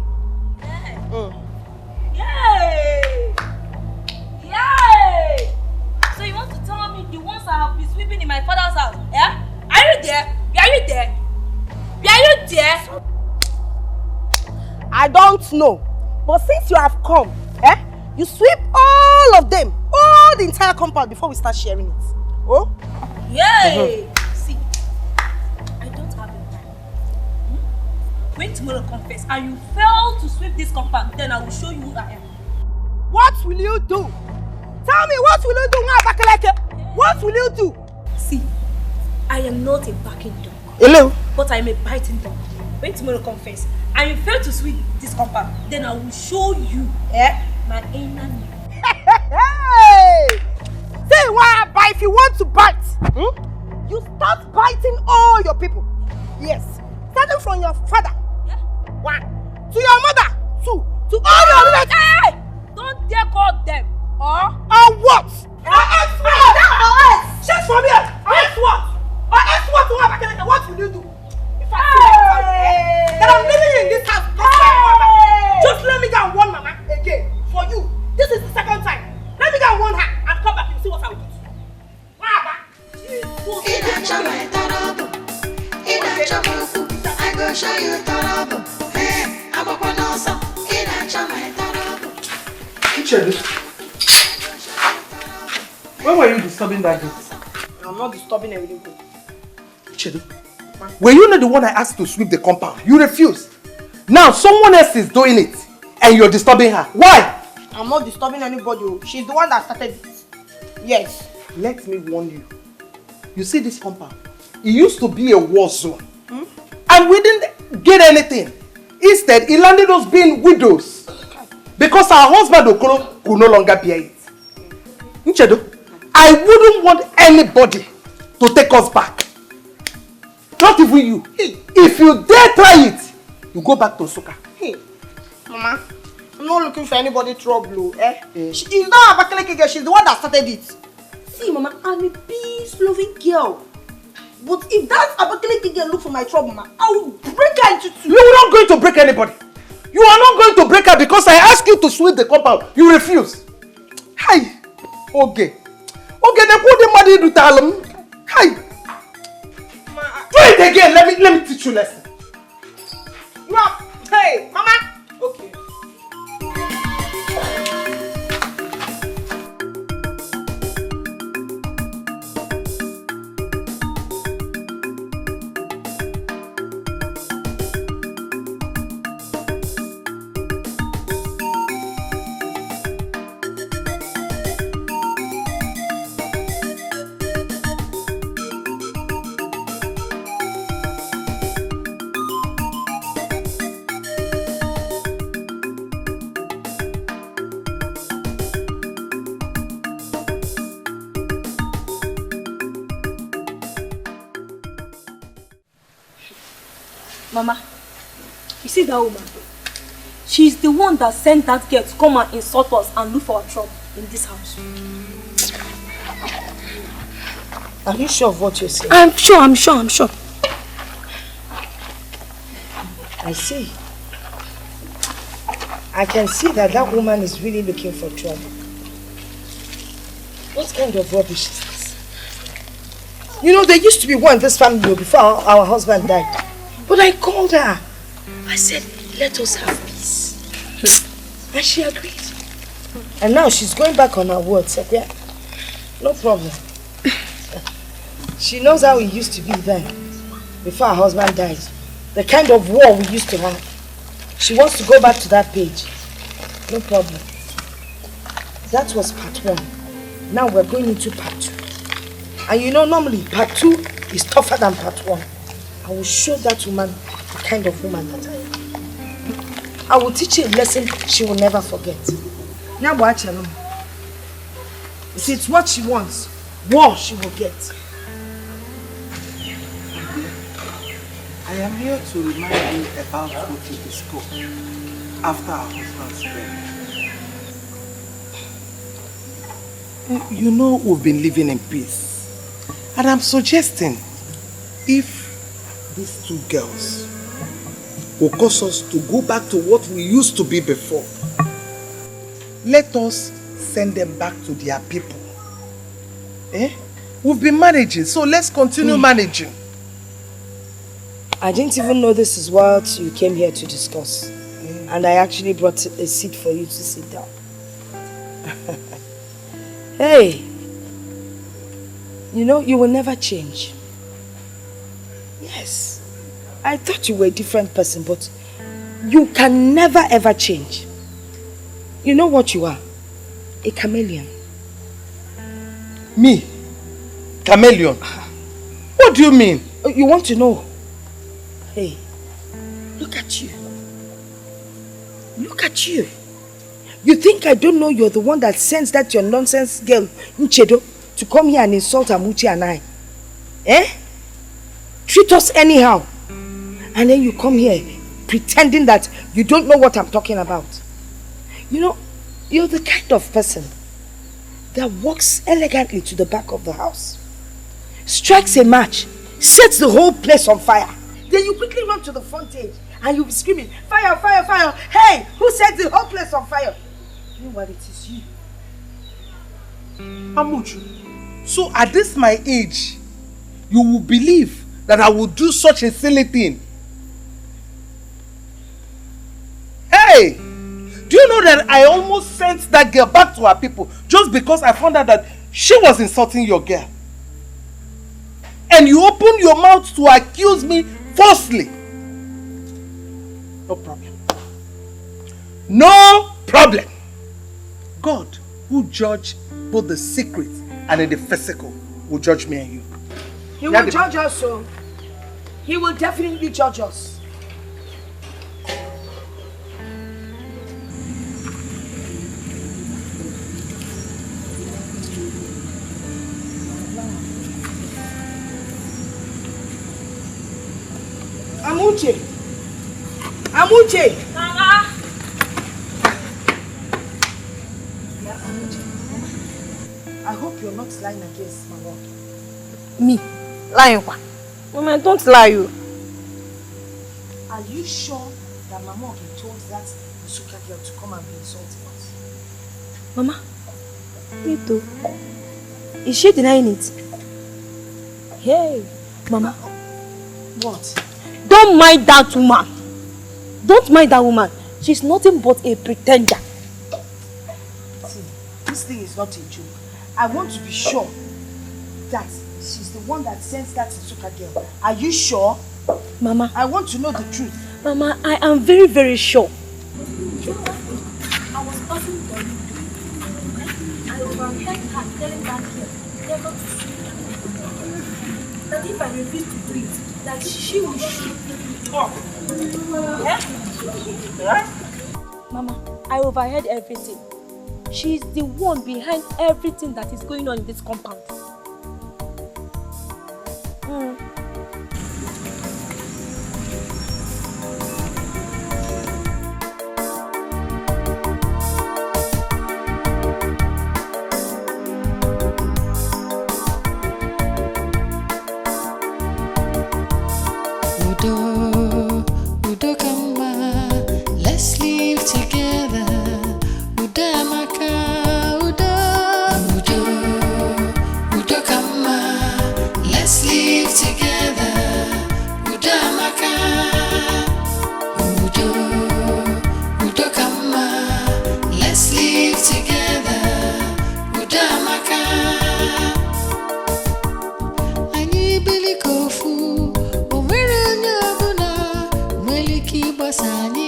[SPEAKER 14] Yay! So you want to tell me the ones I have been sweeping in my father's house? Yeah? Are you there? Are you there? Are you there?
[SPEAKER 10] I don't know. But since you have come, you sweep all of them, all the entire compound before we start sharing it. Oh?
[SPEAKER 14] Yay! See, I don't have your time. When tomorrow confess and you fail to sweep this compound, then I will show you who I am.
[SPEAKER 10] What will you do? Tell me, what will you do? What will you do?
[SPEAKER 14] See, I am not a barking dog.
[SPEAKER 10] Hello?
[SPEAKER 14] But I am a biting dog. When tomorrow confess and you fail to sweep this compound, then I will show you my enemy.
[SPEAKER 10] Hey! Say why, but if you want to bite, you start biting all your people. Yes. Starting from your father. Yeah. 1. To your mother. 2. To all your relatives.
[SPEAKER 14] Hey! Don't dare call them.
[SPEAKER 10] Or what? Or else what? Just from here. Or else what? Or else what? What will you do? If I see that I'm living in this house, just let me go and warn Mama again. For you. This is the second time. Let me go and warn her and come back and see what I will do.
[SPEAKER 13] I go show you trouble. Hey, I'm up on us.
[SPEAKER 11] When were you disturbing that girl?
[SPEAKER 10] I'm not disturbing everything.
[SPEAKER 11] Chedu, were you not the one I asked to sweep the compound? You refused. Now someone else is doing it and you're disturbing her. Why?
[SPEAKER 10] I'm not disturbing anybody. She's the one that started it. Yes.
[SPEAKER 11] Let me warn you. You see this compound? It used to be a war zone. And we didn't get anything. Instead, it landed us being widows. Because our husband Okoro could no longer bear it. Nchedo, I wouldn't want anybody to take us back. Not even you. If you dare try it, you go back to Nsukka.
[SPEAKER 10] Hey, Mama, I'm not looking for anybody trouble, eh? She is not a Abakaleke girl, she's the one that started it. See, Mama, I'm a peace-loving girl. But if that Abakaleke girl look for my trouble, Mama, I will break her into two.
[SPEAKER 11] You are not going to break anybody. You are not going to break her because I asked you to sweep the compound. You refuse. Hi. Okay. Okay, then put the money to Talum. Hi. Do it again. Let me teach you a lesson.
[SPEAKER 10] You are. Hey, Mama. Okay.
[SPEAKER 14] Mama, you see that woman? She's the one that sent that girl to come and insult us and look for our trouble in this house.
[SPEAKER 10] Are you sure of what you're saying?
[SPEAKER 14] I'm sure.
[SPEAKER 10] I see. I can see that woman is really looking for trouble. What kind of rubbish is this? You know, there used to be one in this family before our husband died. But I called her. I said, let us have peace. And she agreed. And now she's going back on her words. Yeah, no problem. She knows how it used to be then, before her husband died. The kind of war we used to have. She wants to go back to that page. No problem. That was part 1. Now we're going into part 2. And you know, normally part 2 is tougher than part 1. I will show that woman the kind of woman that I am. I will teach her a lesson she will never forget. Now watch her. If it's what she wants, war she will get.
[SPEAKER 11] I am here to remind you about what we discussed after our husband's death. You know we've been living in peace. And I'm suggesting if these 2 girls will cause us to go back to what we used to be before, let us send them back to their people. We've been managing, so let's continue managing.
[SPEAKER 10] I didn't even know this is what you came here to discuss. And I actually brought a seat for you to sit down. Hey, you know, you will never change. Yes, I thought you were a different person, but you can never ever change. You know what you are? A chameleon.
[SPEAKER 11] Me? Chameleon? What do you mean?
[SPEAKER 10] You want to know? Hey, look at you. Look at you. You think I don't know you're the one that sends that your nonsense girl, Nchedo, to come here and insult Amuchi and I? Treat us anyhow. And then you come here pretending that you don't know what I'm talking about. You know, you're the kind of person that walks elegantly to the back of the house, strikes a match, sets the whole place on fire. Then you quickly run to the front edge and you'll be screaming, fire, fire, fire. Hey, who set the whole place on fire? Meanwhile, it is you.
[SPEAKER 11] Amuchu, so at this my age, you will believe that I will do such a silly thing? Hey! Do you know that I almost sent that girl back to her people just because I found out that she was insulting your girl? And you opened your mouth to accuse me falsely. No problem. No problem. God, who judge both the secret and in the physical, will judge me and you.
[SPEAKER 5] He will judge us, so he will definitely judge us. Amuche!
[SPEAKER 14] Mama!
[SPEAKER 5] Yeah, Amuche. I hope you're not lying against my word.
[SPEAKER 10] Me? Lying what? Mama, don't lie you.
[SPEAKER 5] Are you sure that Mama Oge told that Nsuka girl to come and be insulting us?
[SPEAKER 14] Mama, me too. Is she denying it? Hey, Mama.
[SPEAKER 5] What?
[SPEAKER 14] Don't mind that woman. Don't mind that woman. She's nothing but a pretender.
[SPEAKER 5] See, this thing is not a joke. I want to be sure that she's the one that sends that Nsuka girl. Are you sure?
[SPEAKER 14] Mama.
[SPEAKER 5] I want to know the truth.
[SPEAKER 14] Mama, I am very, very sure. I was passing the window. I overheard her telling that girl never to see her. That if I refuse to do it, that she will shoot me up. Mama, I overheard everything. She is the one behind everything that is going on in this compound.
[SPEAKER 13] Let's live together. Udamaka, Udokama. Let's live together. Udamaka, Udokama. Let's live together. Udamaka. Ani bili kofu, omere nyabuna, mweliki basani.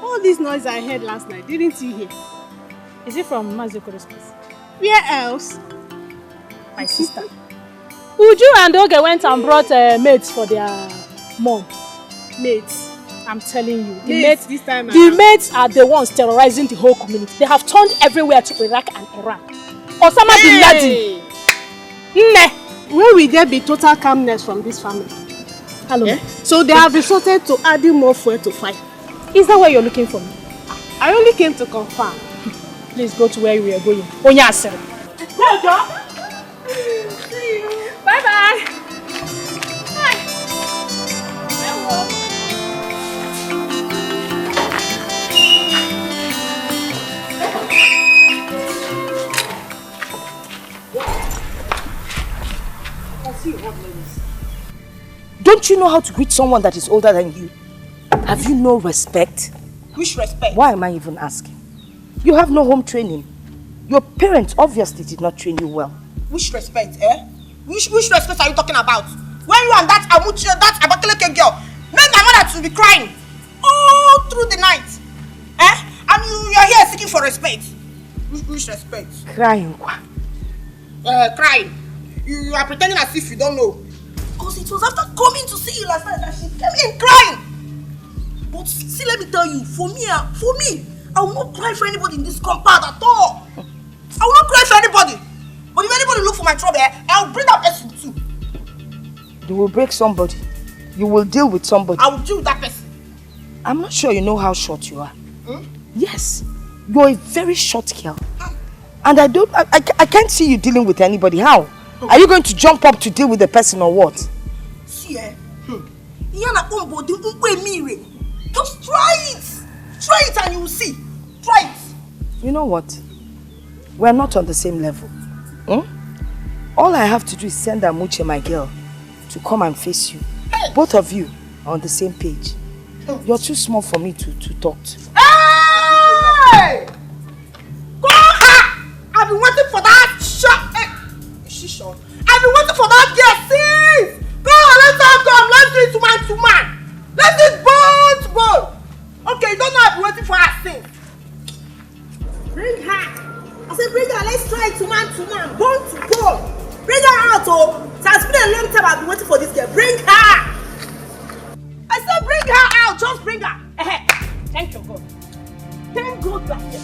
[SPEAKER 15] All this noise I heard last night, didn't you hear?
[SPEAKER 16] Is it from Mazukoro's place?
[SPEAKER 15] Where else?
[SPEAKER 16] My sister. Uju and Oge went and brought maids for their mom.
[SPEAKER 15] Maids?
[SPEAKER 16] I'm telling you.
[SPEAKER 15] Maids this time
[SPEAKER 16] the maids are the ones terrorizing the whole community. They have turned everywhere to Iraq and Iran. Osama bin Laden.
[SPEAKER 15] Where will there be total calmness from this family?
[SPEAKER 16] Hello.
[SPEAKER 15] Yeah? So they have resorted to adding more fuel to fire.
[SPEAKER 16] Is that where you're looking for me?
[SPEAKER 15] I only came to confirm.
[SPEAKER 16] Please go to where we are going. Onyasa.
[SPEAKER 15] Go, Joe. See you. Bye-bye. Bye.
[SPEAKER 5] Don't you know how to greet someone that is older than you? Have you no respect?
[SPEAKER 10] Which respect?
[SPEAKER 5] Why am I even asking? You have no home training. Your parents obviously did not train you well.
[SPEAKER 10] Which respect, eh? Which respect are you talking about? When you and that Amuchi, that Abakaleke girl, made my mother to be crying all through the night. Eh? And you are here seeking for respect. Which respect?
[SPEAKER 5] Crying.
[SPEAKER 10] Crying. You are pretending as if you don't know. Because it was after coming to see you last night that she came in crying. But see, let me tell you, for me, I will not cry for anybody in this compound at all. I will not cry for anybody. But if anybody look for my trouble, I will bring that person too.
[SPEAKER 5] You will break somebody. You will deal with somebody.
[SPEAKER 10] I will deal with that person.
[SPEAKER 5] I'm not sure you know how short you are.
[SPEAKER 10] Hmm?
[SPEAKER 5] Yes, you're a very short girl. And I can't see you dealing with anybody. How? Are you going to jump up to deal with the person or what?
[SPEAKER 10] See, just try it. Try it and you will see. Try it.
[SPEAKER 5] You know what? We're not on the same level. All I have to do is send Amuche, my girl, to come and face you. Both of you are on the same page. You're too small for me to talk to.
[SPEAKER 10] Hey! Go on! I've been waiting for that shot. Hey. Is she short? I've been waiting for that girl since. Go on, let's all come. Let's do it man to man. Let's do it bone to bone. Okay, you don't know I've been waiting for her since. Bring her. I said bring her. Let's try it man to man, bone to bone. Bring her out, oh. So it's been a long time I've been waiting for this girl. Bring her. I said bring her out. Just bring her. Thank you, God. Thank God you are here.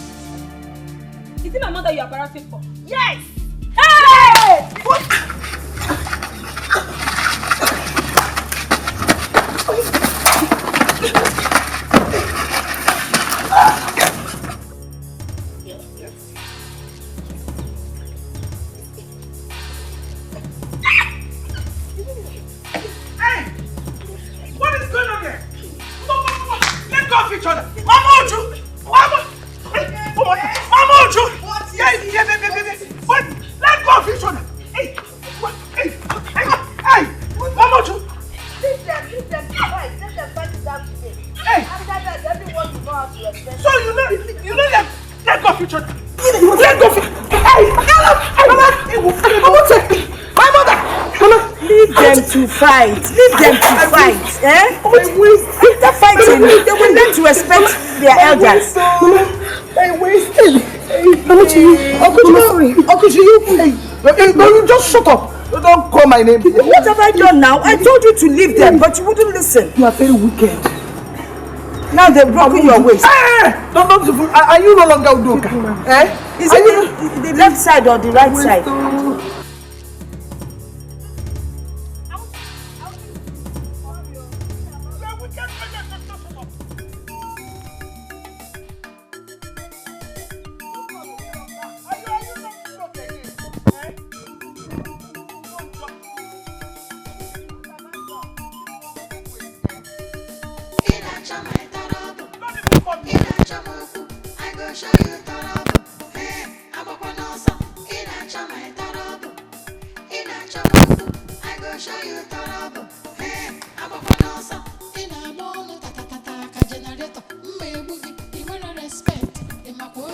[SPEAKER 14] Is it my mother you are embarrassing for?
[SPEAKER 10] Yes! Hey! What?
[SPEAKER 2] Hey! What is going on here? Come on. Let go of each other. Mama Uju! Yeah. What? Let go of each other. Hey! Mama Uju!
[SPEAKER 10] Leave them to fight. Let them fight it out today.
[SPEAKER 2] Hey!
[SPEAKER 10] After that, everyone will go out to respect.
[SPEAKER 2] So you know let go of each other. Let go of each other. Hey!
[SPEAKER 10] My mother!
[SPEAKER 5] Leave them to fight. Leave them to fight. After fighting, they will learn to respect their elders.
[SPEAKER 2] Uncle, you just shut up. Don't call my name.
[SPEAKER 5] What have I done now? I told you to leave them, but you wouldn't listen.
[SPEAKER 2] You are very wicked.
[SPEAKER 5] Now they've broken your waist.
[SPEAKER 2] Don't. Are you no longer Udoka?
[SPEAKER 5] Is it the left side or the right side?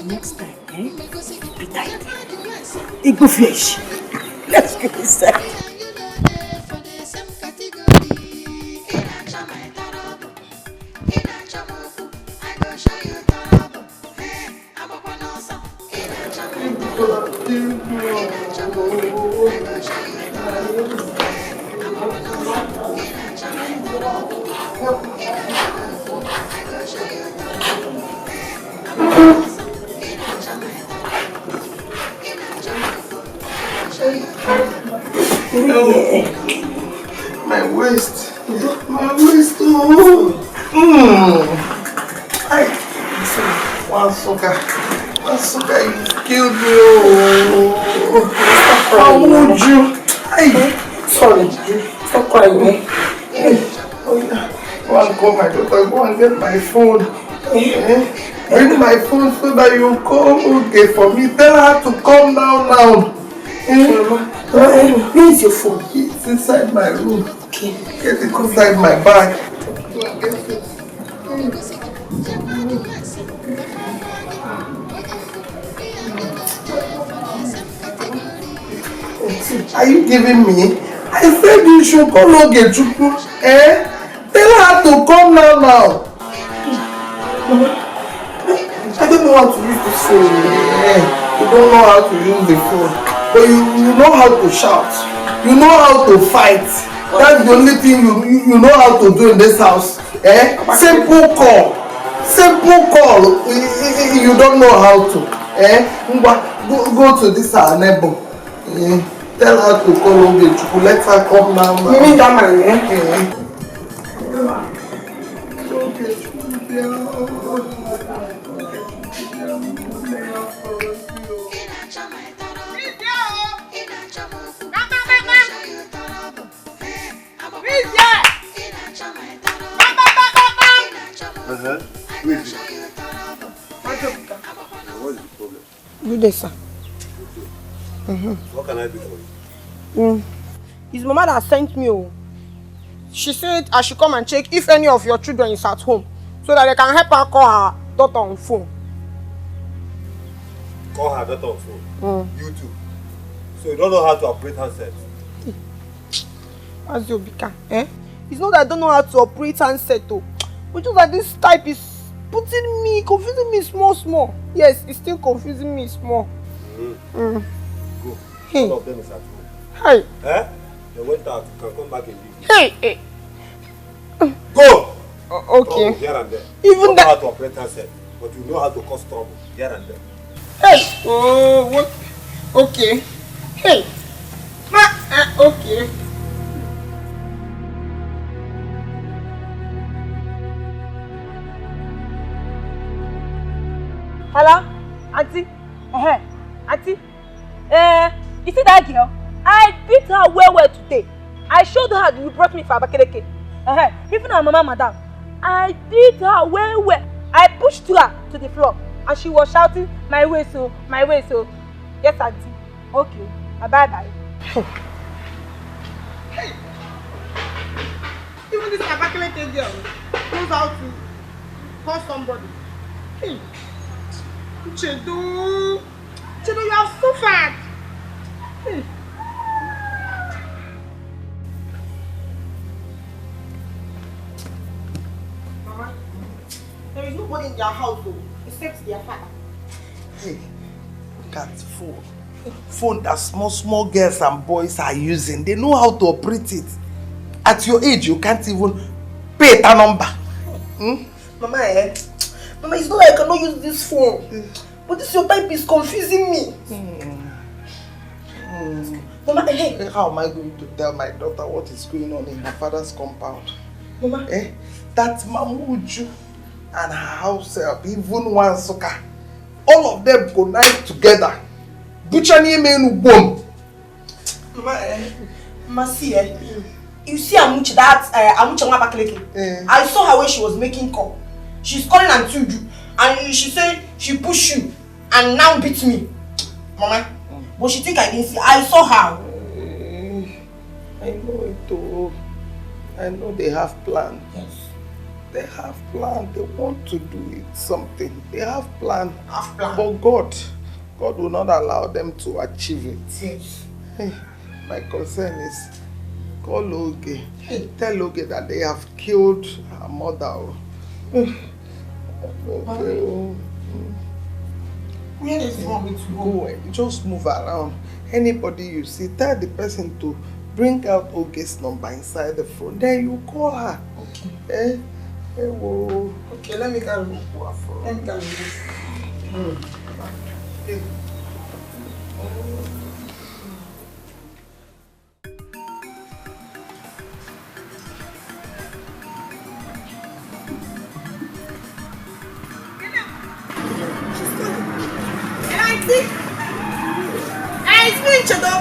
[SPEAKER 5] Next time, Igbo fish. Let's go inside.
[SPEAKER 11] My waist. One sugar, you killed me. How would you? Sorry, stop crying. Go and call my daughter. Go and get my phone. Bring my phone so that you come okay for me. Tell her to come now. Where is your phone? It's inside my room. Okay. Get it inside my bag. Are you giving me? I said you should call Ogechuku. Tell her to come now. I don't know how to use this phone. You don't know how to use the phone. But you know how to shout. You know how to fight. That's the only thing you know how to do in this house. Simple call. You don't know how to. Go to this our neighbor. Tell her to call Ogechuku. Let her come now. You mean that man?
[SPEAKER 2] What is the problem?
[SPEAKER 10] Good day, sir.
[SPEAKER 17] What can I do for you?
[SPEAKER 10] His mama that sent me. Oh. She said I should come and check if any of your children is at home so that I can help her call her daughter on phone.
[SPEAKER 17] Call her daughter on phone? You too? So you don't know how to operate handset?
[SPEAKER 10] As you become, It's not that I don't know how to operate handset though. But just that this type is confusing me small. Yes, it's still confusing me small.
[SPEAKER 17] Go. Hey. All of them is at home.
[SPEAKER 10] Hey.
[SPEAKER 17] They went out. You can come back and leave.
[SPEAKER 10] Hey.
[SPEAKER 17] Go!
[SPEAKER 10] Okay.
[SPEAKER 17] Here and there.
[SPEAKER 10] Even
[SPEAKER 17] you don't know how to operate handset, but you know how to cause trouble here and there.
[SPEAKER 10] Hey! Oh, what? Okay. Hey! Okay.
[SPEAKER 4] Hello? Auntie? Auntie? You see that girl? I beat her well today. I showed her you brought me for Abakeleke. Even her mama, madam. I beat her well. I pushed her to the floor and she was shouting, my way so. Yes, auntie. Okay. Bye.
[SPEAKER 10] Hey! Even this Abakeleke girl knows how to call somebody. Hey! Chedo, you are so fat. Hey. Mama, there is nobody in their house though, except their father.
[SPEAKER 11] Hey, look at phone. Phone that small girls and boys are using. They know how to operate it. At your age, you can't even pay that number.
[SPEAKER 10] Mama, Mama, it's not like I cannot use this phone. But this your type is confusing me. Mama,
[SPEAKER 11] how am I going to tell my daughter what is going on in her father's compound?
[SPEAKER 10] Mama,
[SPEAKER 11] that Mamuju and her house help, even one sucker, all of them go night together. Butchani menu boom.
[SPEAKER 10] Mama, see, you see Amuchi, Amuchi Abakeleke. I saw her when she was making call. She's calling Auntie Uju, and she said she pushed you and now beat me. Mama, but she think I didn't see. I saw her.
[SPEAKER 11] I know it all. I know they have plans.
[SPEAKER 10] Yes.
[SPEAKER 11] They have plans. They want to do it something. They have plans.
[SPEAKER 10] But
[SPEAKER 11] God will not allow them to achieve it.
[SPEAKER 10] Yes.
[SPEAKER 11] Hey, my concern is call Oge. Tell Oge that they have killed her mother.
[SPEAKER 10] Where is you want me to
[SPEAKER 11] go? Just move around. Anybody you see, tell the person to bring out Oge's number inside the phone. Then you call her. Okay.
[SPEAKER 10] Okay, let me carry you. It's me, Chedo.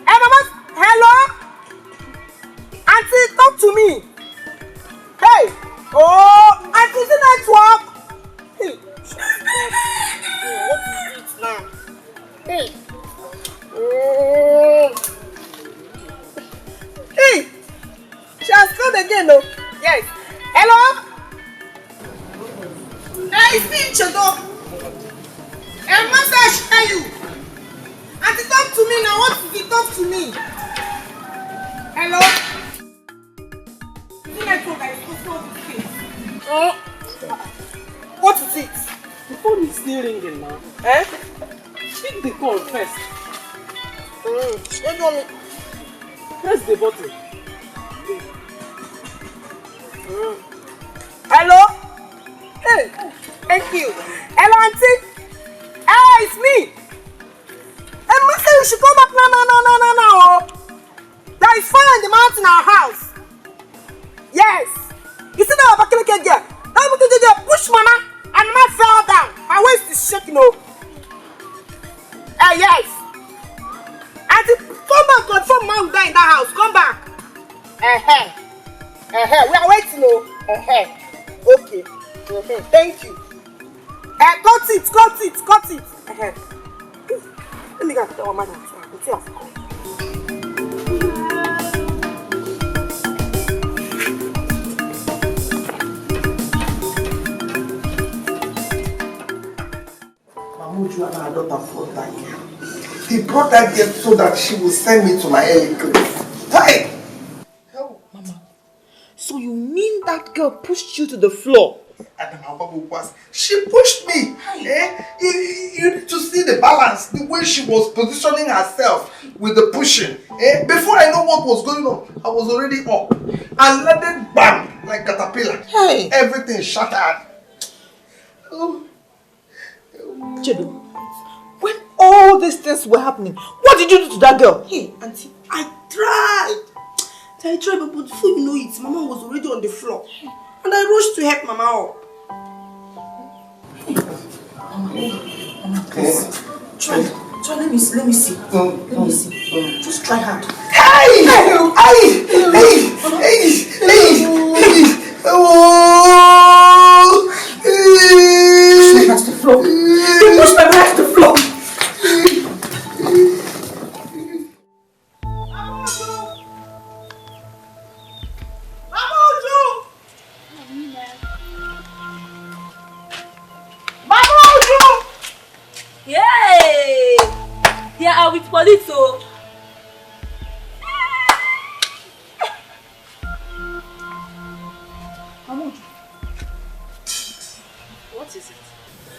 [SPEAKER 10] Hey, Mama. Hello? Auntie, talk to me. Hey. Oh, Auntie, the network. Hey. What is it now? Hey. Hey. She has called again, though. Yes. Hello? Hey, it's me, Chedo. Hey, Master, I should tell you. Auntie, talk to me now. What is it? Talk to me. Hello? What is it?
[SPEAKER 18] The phone is still ringing now. Pick the call first.
[SPEAKER 10] What do you want me?
[SPEAKER 18] Press the button.
[SPEAKER 10] Hello? Hey, thank you. Hello, Auntie? Hey, it's me. Hey, Master, you should come back now. There is fire in the mountain in our house. Yes. You see that Abakeleke girl? That Abakeleke girl pushed Mama and Mama fell down. Her waist is shaking. Yes. Auntie, come back, confirm Mama will die in that house. Come back. We are waiting. Okay. Thank you. Cut it. Let me go to our mother. We'll see us.
[SPEAKER 11] Mamuju and her daughter brought that girl. He brought that girl so that she will send me to my early grave. Hey!
[SPEAKER 12] Mama, so you mean that girl pushed you to the floor?
[SPEAKER 11] She pushed me. You need to see the balance, the way she was positioning herself with the pushing. Before I know what was going on, I was already up. And let it bam like caterpillar.
[SPEAKER 12] Hey.
[SPEAKER 11] Everything shattered.
[SPEAKER 12] Chedo, when all these things were happening, what did you do to that girl?
[SPEAKER 10] Hey, Auntie, I tried, but before you know it, Mama was already on the floor. And I rushed to help Mama up.
[SPEAKER 12] Mama, please. Try, let me see. Let me see. Just try hard.
[SPEAKER 11] Hey!
[SPEAKER 12] Push my back to the floor. You pushed my back to the floor.
[SPEAKER 14] Yay! They are with police, so.
[SPEAKER 12] What is it?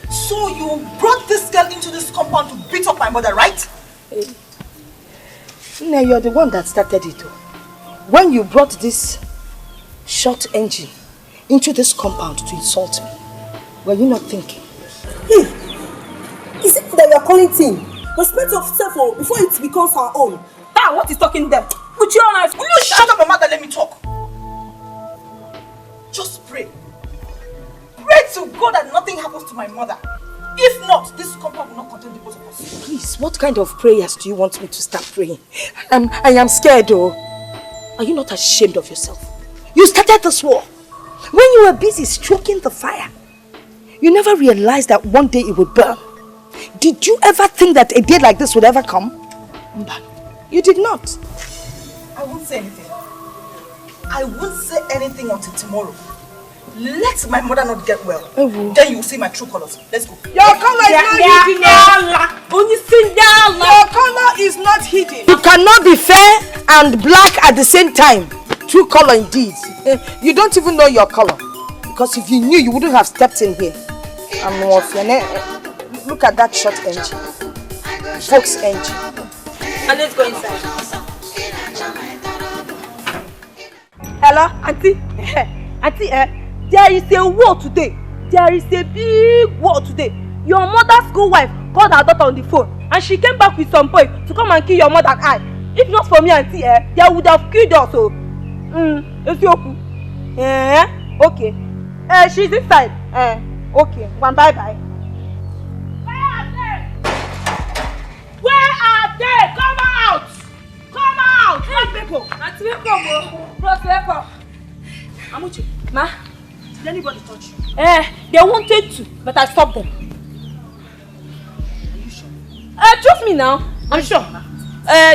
[SPEAKER 12] So you brought this girl into this compound to beat up my mother, right?
[SPEAKER 5] Hey. No, you're the one that started it. When you brought this short engine into this compound to insult me, were you not thinking?
[SPEAKER 10] Hey, is it that you are calling team? Respect yourself before it becomes our own.
[SPEAKER 12] Ah, what is talking to them? Put your own eyes. Will you shut up, mother? Let me talk. Just pray. Pray to God that nothing happens to my mother. If not, this compound will not contain the both of us.
[SPEAKER 5] Please, what kind of prayers do you want me to start praying? I am scared, though. Are you not ashamed of yourself? You started this war. When you were busy stroking the fire, you never realized that one day it would burn. Did you ever think that a day like this would ever come? Mba, you did not.
[SPEAKER 12] I won't say anything. I won't say anything until tomorrow. Let my mother not get well. Then you will see my true colors. Let's go.
[SPEAKER 10] Your color is not hidden. Your color is not hidden.
[SPEAKER 5] You cannot be fair and black at the same time. True color indeed. You don't even know your color. Because if you knew, you wouldn't have stepped in here. Look at that short engine. Folks engine.
[SPEAKER 10] And let's go inside. Hello, Auntie. Auntie, there is a war today. There is a big war today. Your mother's school wife called her daughter on the phone and she came back with some boy to come and kill your mother and I. If not for me, Auntie, they would have killed us. So, okay. She's inside. Okay. One bye-bye.
[SPEAKER 7] Where are they? Come out! Come out! Hey, people!
[SPEAKER 10] Auntie, welcome. Bros, welcome.
[SPEAKER 7] Amuchi,
[SPEAKER 10] Ma,
[SPEAKER 7] did anybody touch you?
[SPEAKER 10] They wanted to, but I stopped them.
[SPEAKER 7] Are you sure?
[SPEAKER 10] Trust me now. I'm sure.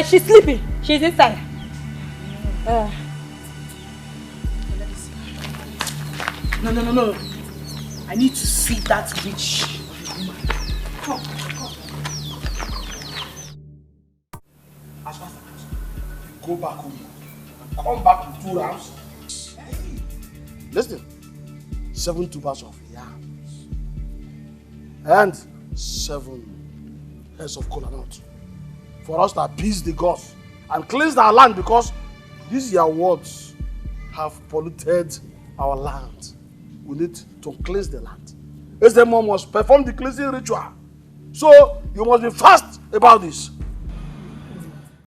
[SPEAKER 10] She's sleeping. She's inside.
[SPEAKER 7] Let me see. No. I need to see that witch of a woman. Come. As fast as possible. Go back home. Come back in 2 rounds. Listen. 7 tubers of yams. And 7 heads of kola nut. For us to appease the gods and cleanse our land, because these your words have polluted our land. We need to cleanse the land. Ezemo must perform the cleansing ritual. So you must be fast about this.